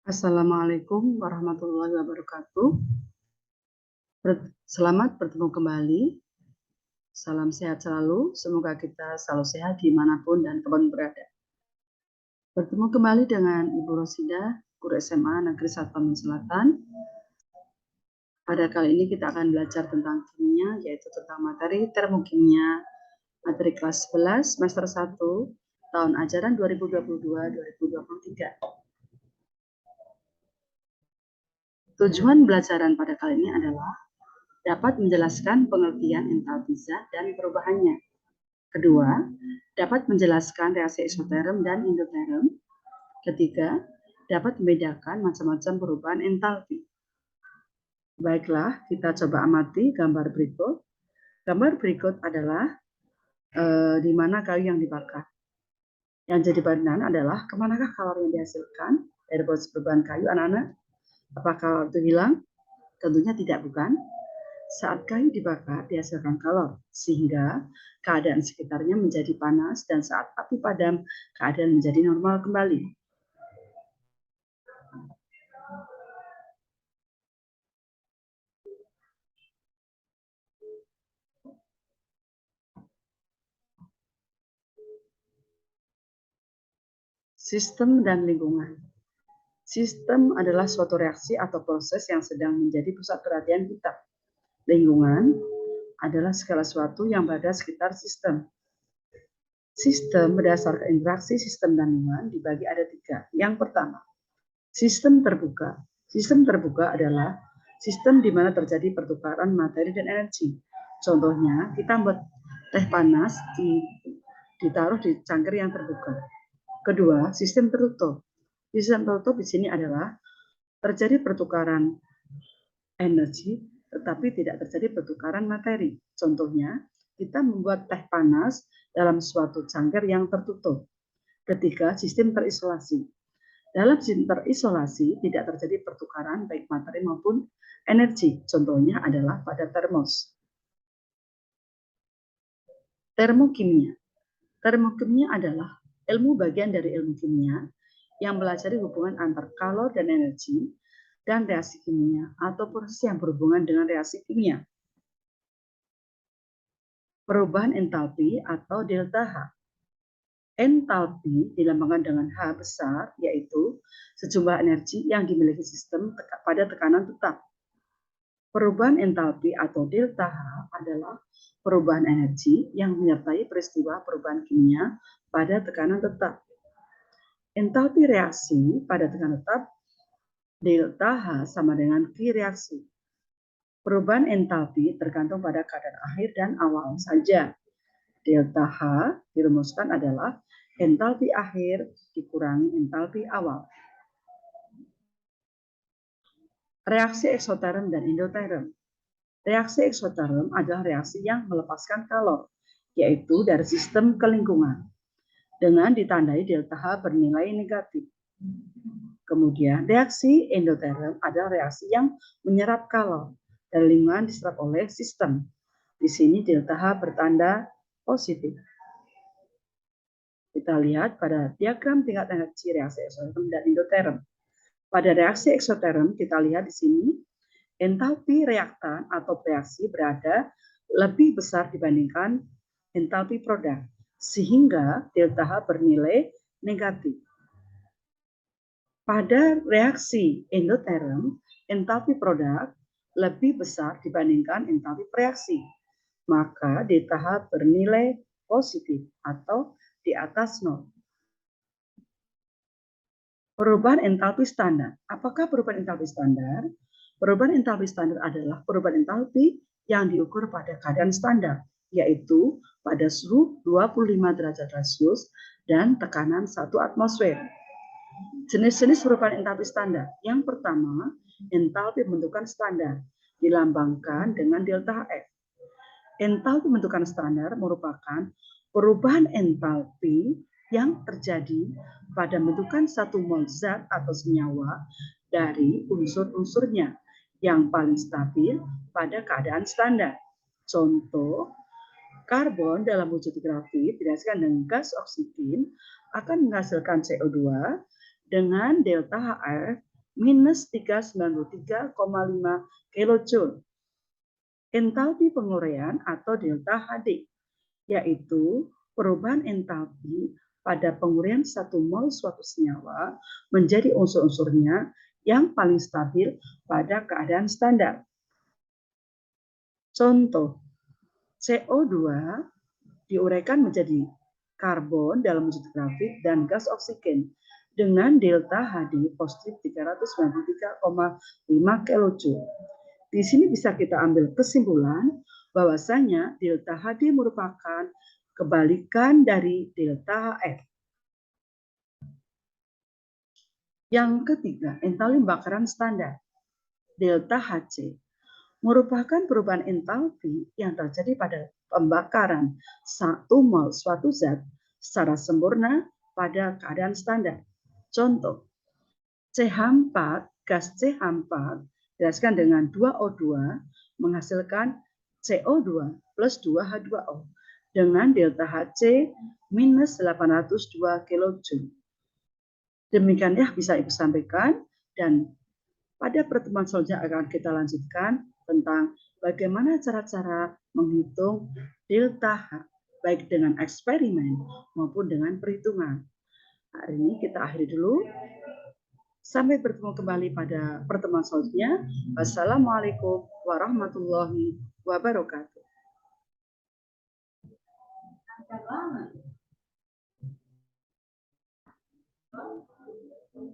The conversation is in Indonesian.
Assalamualaikum warahmatullahi wabarakatuh. Selamat bertemu kembali. Salam sehat selalu. Semoga kita selalu sehat dimanapun dan kapan berada. Bertemu kembali dengan Ibu Rosida, Guru SMA Negeri 1 Paman Selatan. Pada kali ini kita akan belajar tentang kimia, yaitu tentang materi termokimia, materi kelas 11, semester 1, tahun ajaran 2022-2023. Tujuan belajaran pada kali ini adalah dapat menjelaskan pengertian entalpi zat dan perubahannya. Kedua, dapat menjelaskan reaksi eksoterm dan endoterm. Ketiga, dapat membedakan macam-macam perubahan entalpi. Baiklah, kita coba amati gambar berikut. Gambar berikut adalah di mana kayu yang dibakar. Yang jadi pertanyaan adalah kemanakah kalori yang dihasilkan dari proses perubahan kayu, anak-anak? Apakah kalori itu hilang? Tentunya tidak, bukan? Saat kayu dibakar, dihasilkan kalor, sehingga keadaan sekitarnya menjadi panas, dan saat api padam, keadaan menjadi normal kembali. Sistem dan lingkungan. Sistem adalah suatu reaksi atau proses yang sedang menjadi pusat perhatian kita. Lingkungan adalah segala sesuatu yang berada sekitar sistem. Sistem berdasarkan interaksi sistem dan lingkungan dibagi ada 3. Yang pertama, sistem terbuka. Sistem terbuka adalah sistem di mana terjadi pertukaran materi dan energi. Contohnya, kita membuat teh panas ditaruh di cangkir yang terbuka. Kedua, sistem tertutup. Sistem tertutup di sini adalah terjadi pertukaran energi, tetapi tidak terjadi pertukaran materi. Contohnya, kita membuat teh panas dalam suatu cangkir yang tertutup. Ketiga, sistem terisolasi. Dalam sistem terisolasi tidak terjadi pertukaran baik materi maupun energi. Contohnya adalah pada termos. Termokimia. Termokimia adalah ilmu bagian dari ilmu kimia yang mempelajari hubungan antar kalor dan energi dan reaksi kimia atau proses yang berhubungan dengan reaksi kimia. Perubahan entalpi atau delta H. Entalpi dilambangkan dengan H besar, yaitu sejumlah energi yang dimiliki sistem pada tekanan tetap. Perubahan entalpi atau delta H adalah perubahan energi yang menyertai peristiwa perubahan kimia pada tekanan tetap. Entalpi reaksi pada tekanan tetap delta H sama dengan Q reaksi. Perubahan entalpi tergantung pada keadaan akhir dan awal saja. Delta H dirumuskan adalah entalpi akhir dikurangi entalpi awal. Reaksi eksoterm dan endoterm. Reaksi eksoterm adalah reaksi yang melepaskan kalor, yaitu dari sistem ke lingkungan, dengan ditandai delta H bernilai negatif. Kemudian reaksi endoterm adalah reaksi yang menyerap kalor dari lingkungan diserap oleh sistem. Di sini delta H bertanda positif. Kita lihat pada diagram tingkat energi reaksi eksoterm dan endoterm. Pada reaksi eksoterm kita lihat di sini entalpi reaktan atau reaksi berada lebih besar dibandingkan entalpi produk, sehingga delta H bernilai negatif. Pada reaksi endoterm, entalpi produk lebih besar dibandingkan entalpi reaksi, maka delta H bernilai positif atau di atas 0. Perubahan entalpi standar. Apakah perubahan entalpi standar? Perubahan entalpi standar adalah perubahan entalpi yang diukur pada keadaan standar, yaitu pada suhu 25 derajat Celcius dan tekanan 1 atmosfer. Jenis-jenis perubahan entalpi standar. Yang pertama, entalpi pembentukan standar, dilambangkan dengan delta F. Entalpi pembentukan standar merupakan perubahan entalpi yang terjadi pada pembentukan satu mol zat atau senyawa dari unsur-unsurnya yang paling stabil pada keadaan standar. Contoh, karbon dalam wujud grafit dihasilkan dengan gas oksigen akan menghasilkan CO2 dengan delta HR minus 393,5 kilojoule. Entalpi penguraian atau delta HD, yaitu perubahan entalpi pada penguraian 1 mol suatu senyawa menjadi unsur-unsurnya yang paling stabil pada keadaan standar. Contoh, CO2 diuraikan menjadi karbon dalam wujud grafit dan gas oksigen dengan delta HD positif 393,5 kilojoule. Di sini bisa kita ambil kesimpulan bahwasanya delta HD merupakan kebalikan dari delta HF. Yang ketiga, entalpi pembakaran standar. Delta HC merupakan perubahan entalpi yang terjadi pada pembakaran 1 mol suatu zat secara sempurna pada keadaan standar. Contoh, CH4, gas CH4 dihasilkan dengan 2O2 menghasilkan CO2 plus 2H2O dengan delta HC minus 802 kilojoule. Demikian ya bisa Ibu sampaikan, dan pada pertemuan selanjutnya akan kita lanjutkan tentang bagaimana cara-cara menghitung delta H, baik dengan eksperimen maupun dengan perhitungan. Hari ini kita akhiri dulu. Sampai bertemu kembali pada pertemuan selanjutnya. Wassalamualaikum warahmatullahi wabarakatuh.